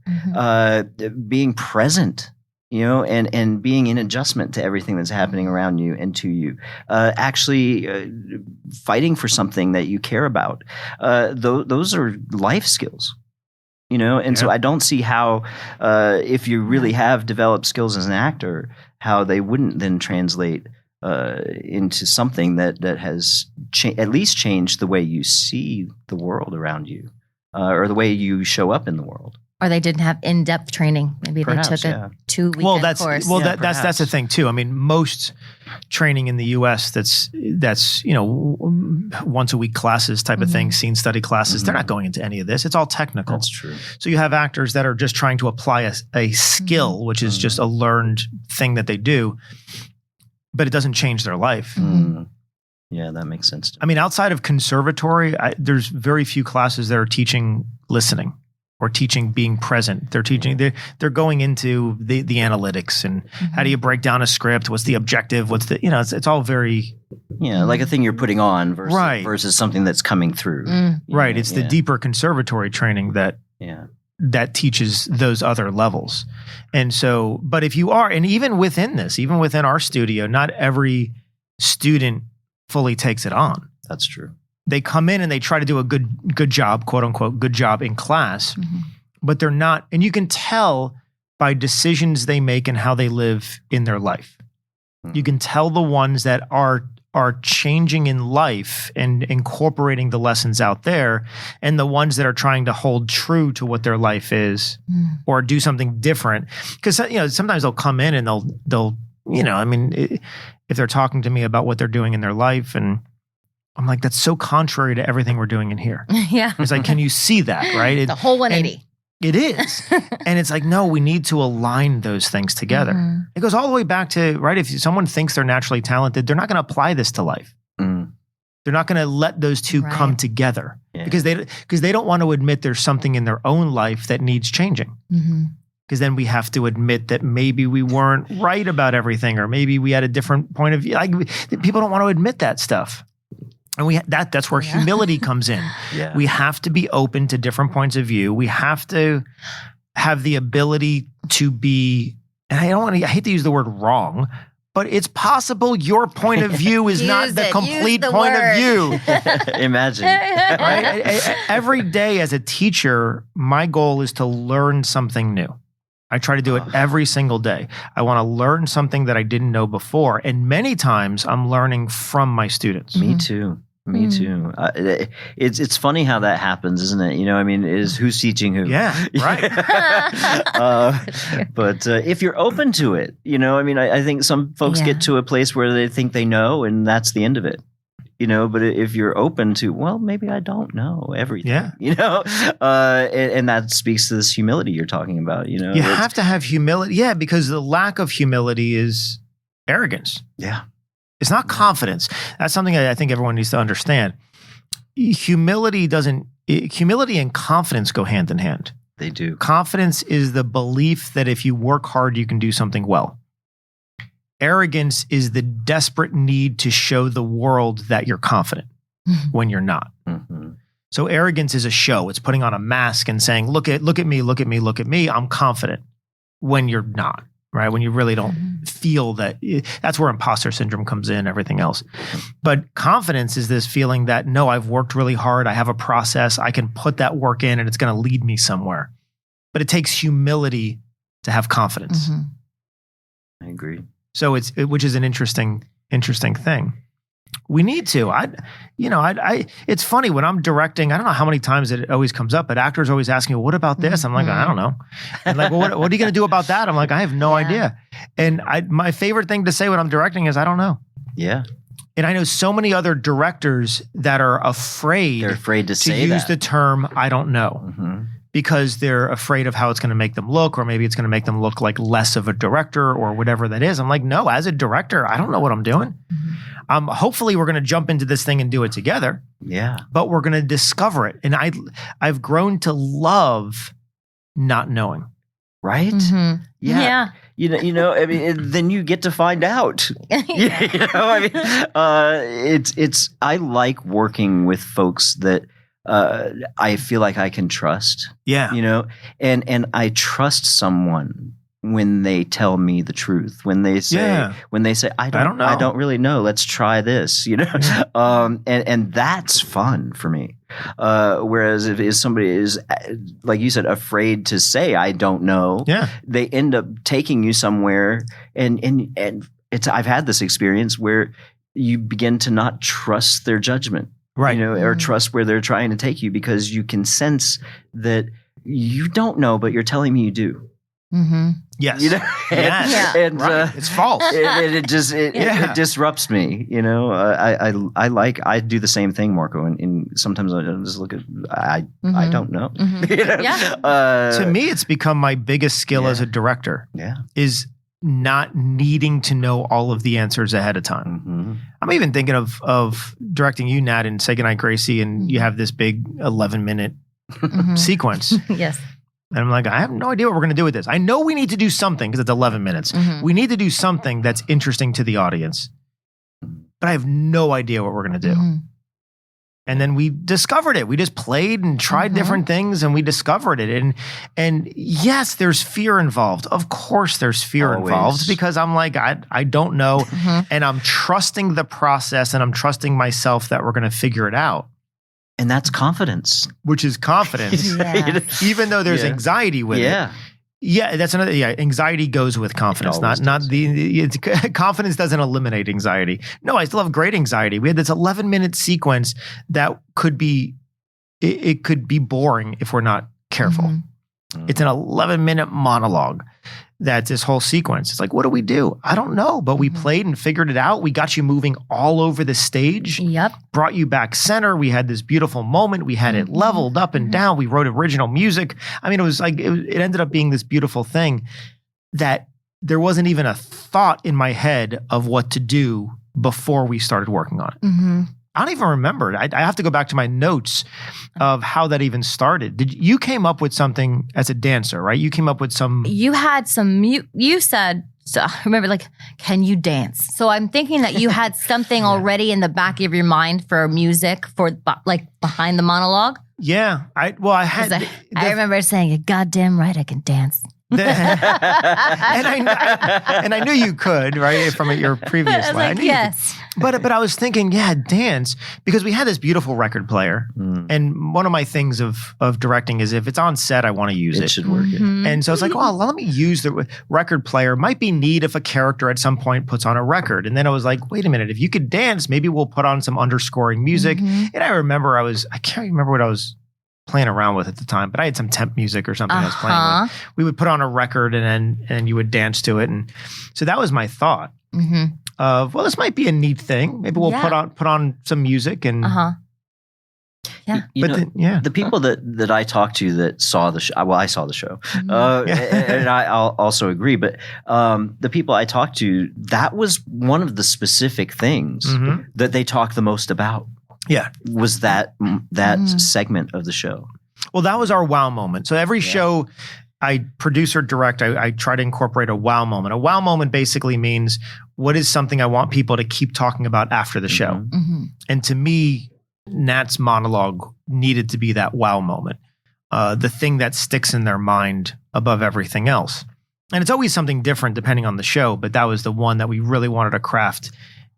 being present, and being in adjustment to everything that's happening around you and to you, actually fighting for something that you care about. Those are life skills. So I don't see how, if you really have developed skills as an actor, how they wouldn't then translate into something that has at least changed the way you see the world around you, or the way you show up in the world. Or they didn't have in-depth training. Maybe Perhaps, they took yeah. a 2-weekend course. That's the thing too. I mean, most training in the U.S. that's once a week classes type of thing, scene study classes. They're not going into any of this. It's all technical. That's true. So you have actors that are just trying to apply a skill, which is just a learned thing that they do, but it doesn't change their life. Yeah, that makes sense. I mean, outside of conservatory, there's very few classes that are teaching listening or teaching being present. They're teaching, they're going into the analytics and how do you break down a script? What's the objective? What's the, it's all very. Yeah, like a thing you're putting on versus something that's coming through. Right. It's the deeper conservatory training that teaches those other levels. And so, but if you are, and even within our studio, not every student fully takes it on. That's true. They come in and they try to do a good job, quote unquote, good job in class, but they're not, and you can tell by decisions they make and how they live in their life. You can tell the ones that are changing in life and incorporating the lessons out there, and the ones that are trying to hold true to what their life is or do something different. Because sometimes they'll come in and they'll if they're talking to me about what they're doing in their life, and I'm like, that's so contrary to everything we're doing in here. Yeah. It's like, can you see that, right? The whole 180. It is. And it's like, no, we need to align those things together. It goes all the way back to, right, if someone thinks they're naturally talented, they're not going to apply this to life. They're not going to let those two come together because they don't want to admit there's something in their own life that needs changing. Because then we have to admit that maybe we weren't right about everything, or maybe we had a different point of view. Like, people don't want to admit that stuff. And that's where humility comes in. We have to be open to different points of view. We have to have the ability to be, and I hate to use the word wrong, but it's possible your point of view is not the complete point of view. Imagine. Right? Every day as a teacher, my goal is to learn something new. I try to do it every single day. I want to learn something that I didn't know before. And many times I'm learning from my students. Me too. Me too. It's funny how that happens, isn't it? Is who's teaching who? Yeah, right. But if you're open to it, I think some folks get to a place where they think they know, and that's the end of it. But if you're open to, well, maybe I don't know everything. And that speaks to this humility you're talking about. You have to have humility. Yeah, because the lack of humility is arrogance. Yeah. It's not confidence. That's something I think everyone needs to understand. Humility and confidence go hand in hand. They do. Confidence is the belief that if you work hard, you can do something well. Arrogance is the desperate need to show the world that you're confident when you're not. Mm-hmm. So arrogance is a show. It's putting on a mask and saying, look at me, look at me, look at me. I'm confident, when you're not, right? When you really don't feel that. That's where imposter syndrome comes in, everything else. But confidence is this feeling that, no, I've worked really hard. I have a process. I can put that work in and it's going to lead me somewhere. But it takes humility to have confidence. I agree. So which is an interesting thing. We need to. It's funny when I'm directing. I don't know how many times it always comes up, but actors always ask me, well, "What about this?" I'm like, I don't know. And like, well, what are you going to do about that? I'm like, I have no idea. And my favorite thing to say when I'm directing is, I don't know. Yeah. And I know so many other directors that are afraid. They're afraid to say use that. the term "I don't know." Mm-hmm. Because they're afraid of how it's going to make them look, or maybe it's going to make them look like less of a director or whatever that is. I'm like, no, as a director, I don't know what I'm doing. Hopefully we're going to jump into this thing and do it together. Yeah. But we're going to discover it. And I've grown to love not knowing. Right? Mm-hmm. Yeah. You know, I mean, then you get to find out. I like working with folks that I feel like I can trust. Yeah. You know, and I trust someone when they tell me the truth. When they say, I don't know. I don't really know. Let's try this. You know, and that's fun for me. Whereas if somebody is, like you said, afraid to say I don't know, they end up taking you somewhere, and I've had this experience where you begin to not trust their judgment. Right. You know, or trust where they're trying to take you, because you can sense that you don't know, but you're telling me you do. Mm-hmm. Yes. You know? And it's false. It disrupts me. You know, I do the same thing, Marco. And sometimes I just look at, I don't know. Mm-hmm. You know? To me, it's become my biggest skill as a director. Is not needing to know all of the answers ahead of time. Mm-hmm. I'm even thinking of directing you, Nat, and Say Goodnight, Gracie, and you have this big 11-minute sequence. Yes. And I'm like, I have no idea what we're going to do with this. I know we need to do something because it's 11 minutes. We need to do something that's interesting to the audience. But I have no idea what we're going to do. And then we discovered it. We just played and tried different things, and we discovered it. And yes, there's fear involved. Of course there's fear involved, because I'm like, I don't know. And I'm trusting the process, and I'm trusting myself that we're going to figure it out. And that's confidence. Which is confidence. Even though there's anxiety with it. Yeah, that's another. Yeah, anxiety goes with confidence. Confidence doesn't eliminate anxiety. No, I still have great anxiety. We had this 11-minute sequence that could be, it could be boring if we're not careful. It's an 11-minute monologue. That's this whole sequence. It's like, what do we do? I don't know, but we played and figured it out. We got you moving all over the stage. Yep. Brought you back center. We had this beautiful moment. We had it leveled up and down. We wrote original music. I mean, it was like, it ended up being this beautiful thing that there wasn't even a thought in my head of what to do before we started working on it. I don't even remember. I have to go back to my notes of how that even started. You came up with something as a dancer, right? You came up with some. You had some. You said. So I remember, like, can you dance? So I'm thinking that you had something already in the back of your mind for music for like behind the monologue. Yeah, I had. I remember saying, "You're goddamn right, I can dance." And I knew you could, right, from your previous I was line. like, yes. But I was thinking, dance, because we had this beautiful record player, and one of my things of directing is if it's on set, I want to use it. It should work. And so it's like, well, let me use the record player. Might be neat if a character at some point puts on a record. And then I was like, wait a minute, if you could dance, maybe we'll put on some underscoring music. And I remember I can't remember what I was playing around with at the time, but I had some temp music or something I was playing with. We would put on a record and you would dance to it. And so that was my thought of, well, this might be a neat thing. Maybe we'll put on some music and the people that I talked to that saw the show, well, I saw the show, and I'll also agree, but the people I talked to, that was one of the specific things that they talked the most about. Yeah, was that segment of the show. Well, that was our wow moment. So every show I produce or direct, I try to incorporate a wow moment. A wow moment basically means what is something I want people to keep talking about after the show. Mm-hmm. And to me, Nat's monologue needed to be that wow moment. The thing that sticks in their mind above everything else. And it's always something different depending on the show, but that was the one that we really wanted to craft.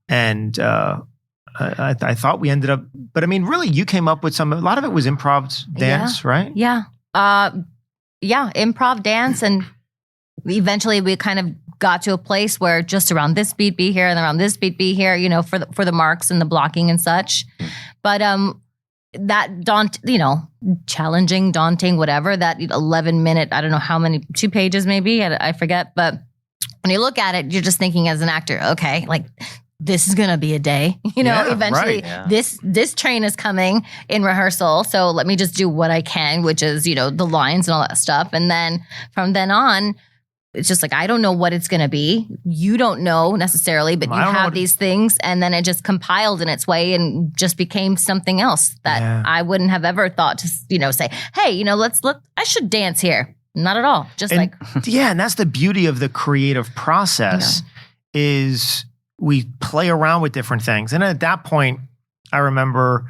And I thought we ended up, but I mean, really, you came up with a lot of it was improv dance, right? Yeah. Improv dance. And eventually we kind of got to a place where just around this beat be here and around this beat be here, for the marks and the blocking and such. But that challenging, daunting, whatever, that 11-minute, I don't know how many, 2 pages maybe, I forget. But when you look at it, you're just thinking as an actor, okay, like this is going to be a day, eventually this train is coming in rehearsal. So let me just do what I can, which is, the lines and all that stuff. And then from then on, it's just like, I don't know what it's going to be. You don't know necessarily, but you have these things. And then it just compiled in its way and just became something else that I wouldn't have ever thought to, say, hey, I should dance here. Not at all. Just and that's the beauty of the creative process is we play around with different things. And at that point, I remember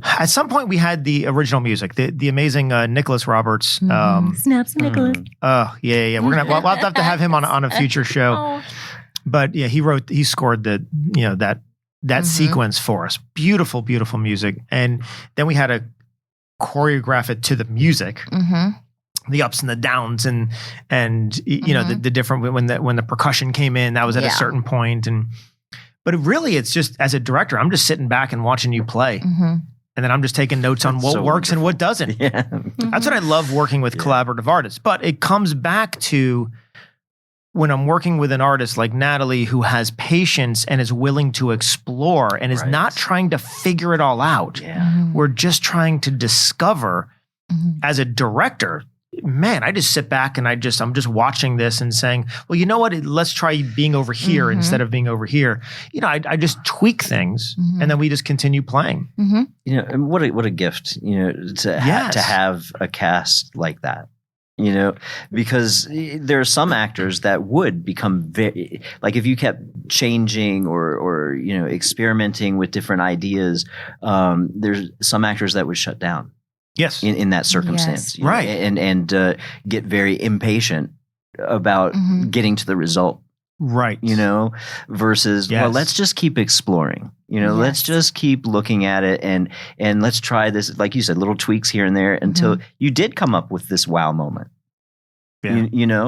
at some point we had the original music, the amazing Nicholas Roberts. Snaps Nicholas. Yeah. We'll have to have him on a future show. But yeah, he scored that sequence for us. Beautiful, beautiful music. And then we had to choreograph it to the music. The ups and the downs and the different when the percussion came in, that was at a certain point. But it's just as a director, I'm just sitting back and watching you play. And then I'm just taking notes on what works and what doesn't. Yeah. That's what I love working with collaborative artists. But it comes back to when I'm working with an artist like Natalie who has patience and is willing to explore and is not trying to figure it all out. We're just trying to discover as a director. Man, I just sit back and I'm just watching this and saying, well, you know what? Let's try being over here instead of being over here. I just tweak things and then we just continue playing. And what a gift, to have a cast like that. Because there are some actors that would become very, like if you kept changing or experimenting with different ideas, there's some actors that would shut down. Yes. In that circumstance. Right. And get very impatient about getting to the result. Right. Versus, well, let's just keep exploring. Let's just keep looking at it and let's try this, like you said, little tweaks here and there until you did come up with this wow moment. Yeah.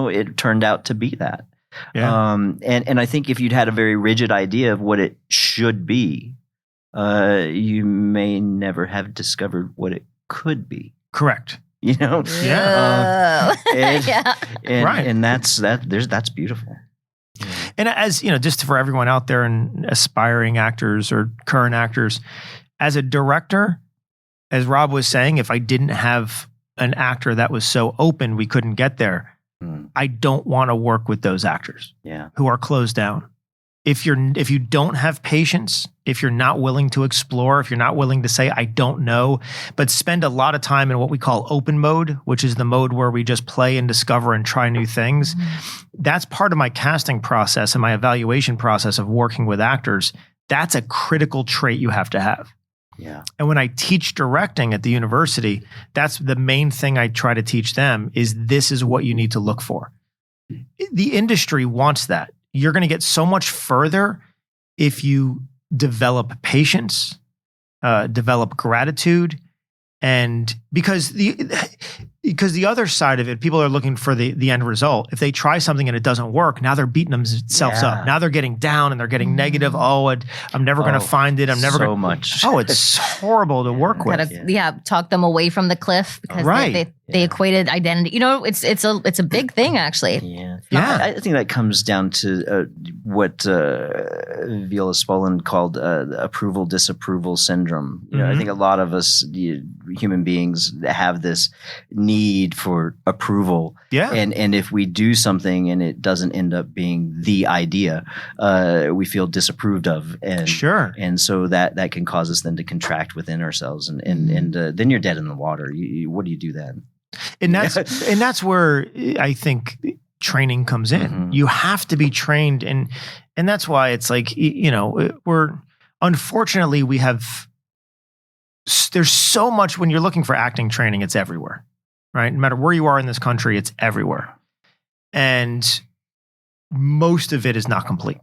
It turned out to be that. Yeah. And I think if you'd had a very rigid idea of what it should be, you may never have discovered what it could be. Correct. And that's beautiful. And as just for everyone out there and aspiring actors or current actors, as a director, as Robb was saying, if I didn't have an actor that was so open we couldn't get there, I don't want to work with those actors who are closed down. If you don't have patience, if you're not willing to explore, if you're not willing to say, I don't know, but spend a lot of time in what we call open mode, which is the mode where we just play and discover and try new things. That's part of my casting process and my evaluation process of working with actors. That's a critical trait you have to have. Yeah. And when I teach directing at the university, that's the main thing I try to teach them is this is what you need to look for. The industry wants that. You're going to get so much further if you develop patience, develop gratitude, and because the other side of it, people are looking for the end result. If they try something and it doesn't work, now they're beating themselves up. Now they're getting down and they're getting negative. I'm never going to find it. I'm never going to. Much. Oh, it's horrible to work with. Talk them away from the cliff because They equated identity. You know, it's a big thing actually. Yeah. Yeah. I think that comes down to what Viola Spolin called approval disapproval syndrome. You know, I think a lot of us human beings have this need for approval. Yeah. And if we do something and it doesn't end up being the idea, we feel disapproved of. And Sure. And so that can cause us then to contract within ourselves, and then you're dead in the water. What do you do then? And that's where I think training comes in. You have to be trained, and that's why it's like, you know, unfortunately we have, there's so much. When you're looking for acting training, it's everywhere, right? No matter where you are in this country, it's everywhere, and most of it is not complete.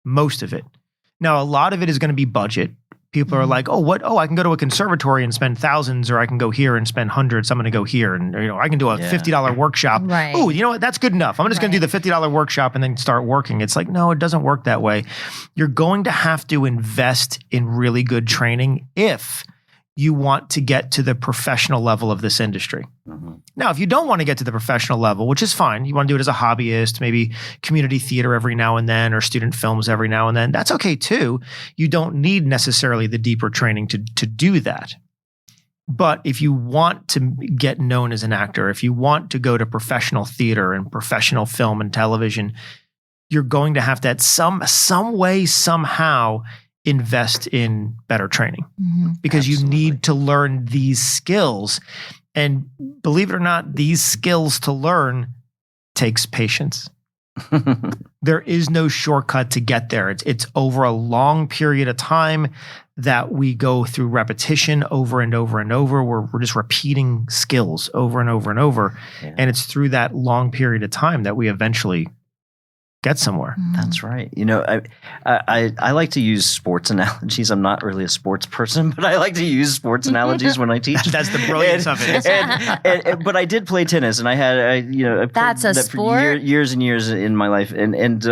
Most of it. Now, a lot of it is going to be budget. People are like, I can go to a conservatory and spend thousands, or I can go here and spend hundreds. I'm going to go here, and I can do a $50 workshop. Right. Oh, you know what? That's good enough. I'm just going to do the $50 workshop and then start working. It's like, no, it doesn't work that way. You're going to have to invest in really good training if you want to get to the professional level of this industry. Now, if you don't want to get to the professional level, which is fine, you want to do it as a hobbyist, maybe community theater every now and then, or student films every now and then, that's okay too. You don't need necessarily the deeper training to do that. But if you want to get known as an actor, if you want to go to professional theater and professional film and television, you're going to have to, at some way, somehow, invest in better training, because you need to learn these skills. And believe it or not, these skills to learn takes patience. There is no shortcut to get there. It's over a long period of time that we go through repetition over and over and over. We're just repeating skills over and over and over. Yeah. And it's through that long period of time that we eventually get somewhere. That's right. You know, I like to use sports analogies. I'm not really a sports person, but I like to use sports analogies when I teach. That's the brilliance of it. But I did play tennis, and I played That's a that sport? for years and years in my life. And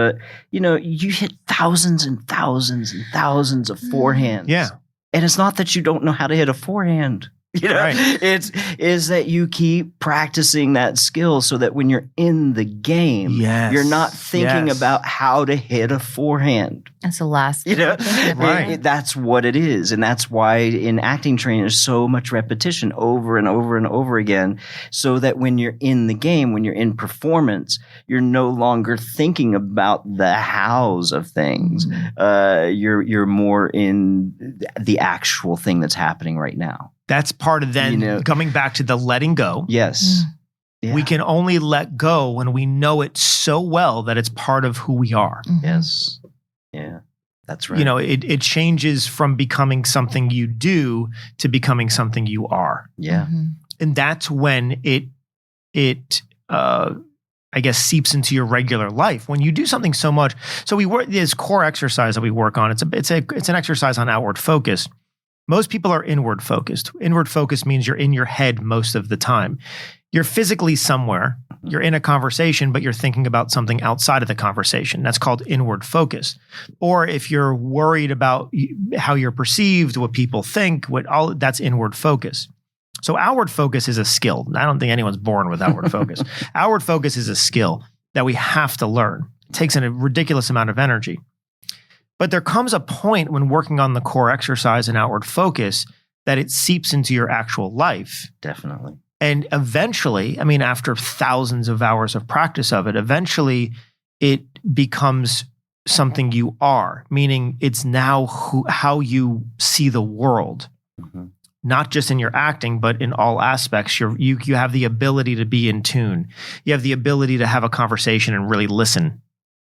you hit thousands and thousands and thousands of forehands. Yeah. And it's not that you don't know how to hit a forehand. You know, Right. It's that you keep practicing that skill so that when you're in the game, Yes. you're not thinking Yes. about how to hit a forehand. That's the last. You know, Right. that's what it is. And that's why in acting training, there's so much repetition over and over and over again, so that when you're in the game, when you're in performance, you're no longer thinking about the hows of things. You're more in the actual thing that's happening right now. That's part of then coming back to the letting go. Yes. Yeah. We can only let go when we know it so well that it's part of who we are. Yes. Yeah. That's right. You know, it changes from becoming something you do to becoming something you are. Yeah. And that's when it I guess seeps into your regular life. When you do something so much. So we work this core exercise that we work on. It's an exercise on outward focus. Most people are inward focused. Inward focus means you're in your head most of the time. You're physically somewhere. You're in a conversation, but you're thinking about something outside of the conversation. That's called inward focus. Or if you're worried about how you're perceived, what people think, that's inward focus. So outward focus is a skill. I don't think anyone's born with outward focus. Outward focus is a skill that we have to learn. It takes a ridiculous amount of energy. But there comes a point when working on the core exercise and outward focus that it seeps into your actual life. Definitely. And eventually, I mean, after thousands of hours of practice of it, eventually it becomes something you are, meaning it's now how you see the world. Not just in your acting, but in all aspects. You have the ability to be in tune. You have the ability to have a conversation and really listen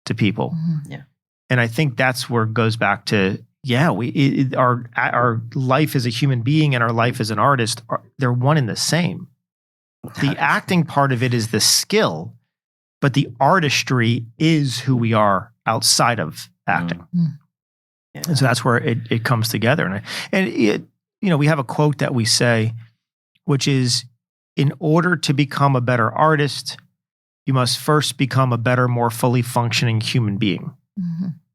to people. Yeah. And I think that's where it goes back to, our life as a human being and our life as an artist, they're one and the same. The acting part of it is the skill, but the artistry is who we are outside of acting. Yeah. And so that's where it comes together. And we have a quote that we say, which is, in order to become a better artist, you must first become a better, more fully functioning human being.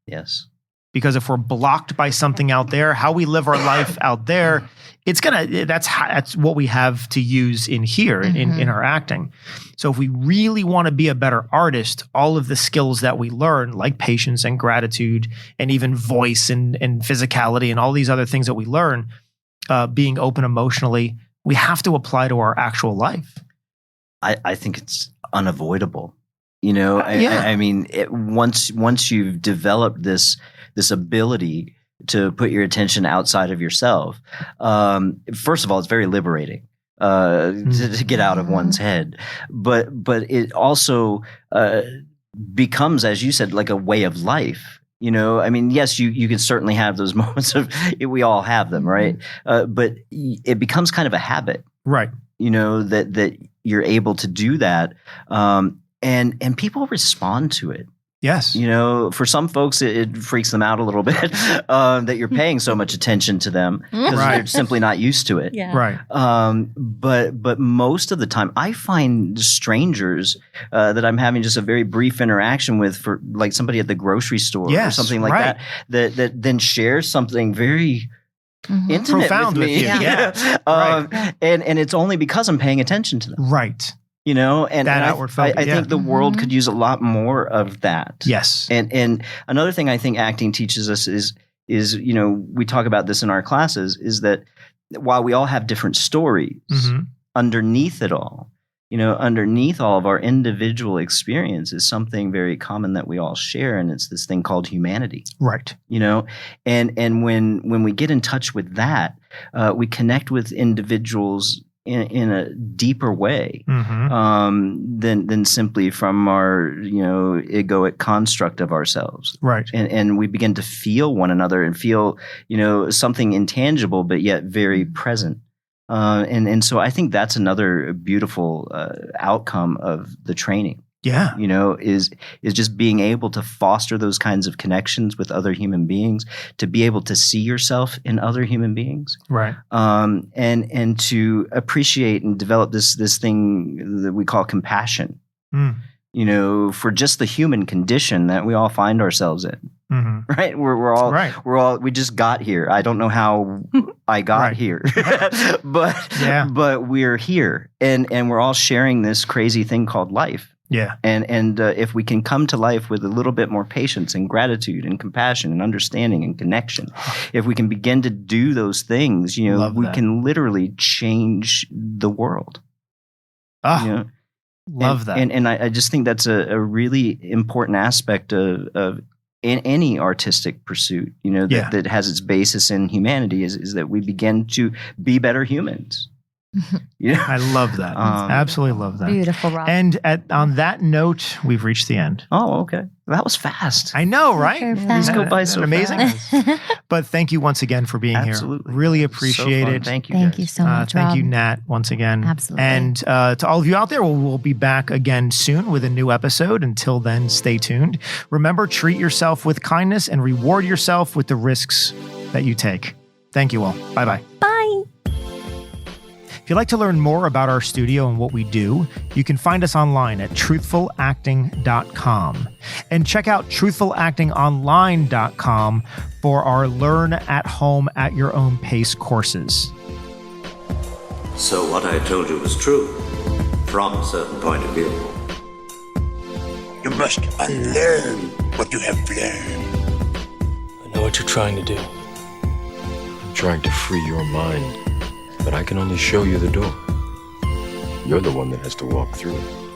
Yes. Because if we're blocked by something out there, how we live our life out there, that's what we have to use in here in our acting. So if we really want to be a better artist, all of the skills that we learn, like patience and gratitude and even voice and physicality and all these other things that we learn, being open emotionally, we have to apply to our actual life. I think it's unavoidable. I mean, once you've developed this ability to put your attention outside of yourself, first of all, it's very liberating to get out of one's head. But it also becomes, as you said, like a way of life. I mean, yes, you can certainly have those moments of, we all have them, right? But it becomes kind of a habit, right? That you're able to do that, and people respond to it. Yes. For some folks, it freaks them out a little bit that you're paying so much attention to them because they're simply not used to it. Yeah. Right. But most of the time, I find strangers that I'm having just a very brief interaction with, for like somebody at the grocery store or something like that then shares something very intimate profound with me. Yeah. And it's only because I'm paying attention to them. Right. And outward focus, I think the world could use a lot more of that. Yes. And another thing I think acting teaches us is we talk about this in our classes, is that while we all have different stories, underneath it all, underneath all of our individual experience is something very common that we all share, and it's this thing called humanity. Right. And when we get in touch with that, we connect with individuals in a deeper way than simply from our egoic construct of ourselves, right? And we begin to feel one another and feel something intangible but yet very present. And so I think that's another beautiful outcome of the training. Yeah. Is just being able to foster those kinds of connections with other human beings, to be able to see yourself in other human beings. Right. And to appreciate and develop this thing that we call compassion, for just the human condition that we all find ourselves in. Right. We just got here. I don't know how I got here, but we're here, and we're all sharing this crazy thing called life. Yeah. And if we can come to life with a little bit more patience and gratitude and compassion and understanding and connection, if we can begin to do those things, we can literally change the world. Love that. And I just think that's a really important aspect of in any artistic pursuit, that has its basis in humanity, is that we begin to be better humans. I love that. Absolutely love that. Beautiful, Rob. And on that note, we've reached the end. Oh, okay. That was fast. I know, right? These go by so amazing. fast. But thank you once again for being Absolutely. here. Really appreciate it. Thank you. Thank guys. you so much, Thank Rob. you, Nat, once again. Absolutely. And to all of you out there, we'll be back again soon with a new episode. Until then, stay tuned. Remember, treat yourself with kindness and reward yourself with the risks that you take. Thank you all. Bye-bye. Bye. If you'd like to learn more about our studio and what we do, you can find us online at truthfulacting.com. And check out truthfulactingonline.com for our Learn at Home at Your Own Pace courses. So what I told you was true, from a certain point of view. You must unlearn what you have learned. I know what you're trying to do. I'm trying to free your mind, but I can only show you the door. You're the one that has to walk through it.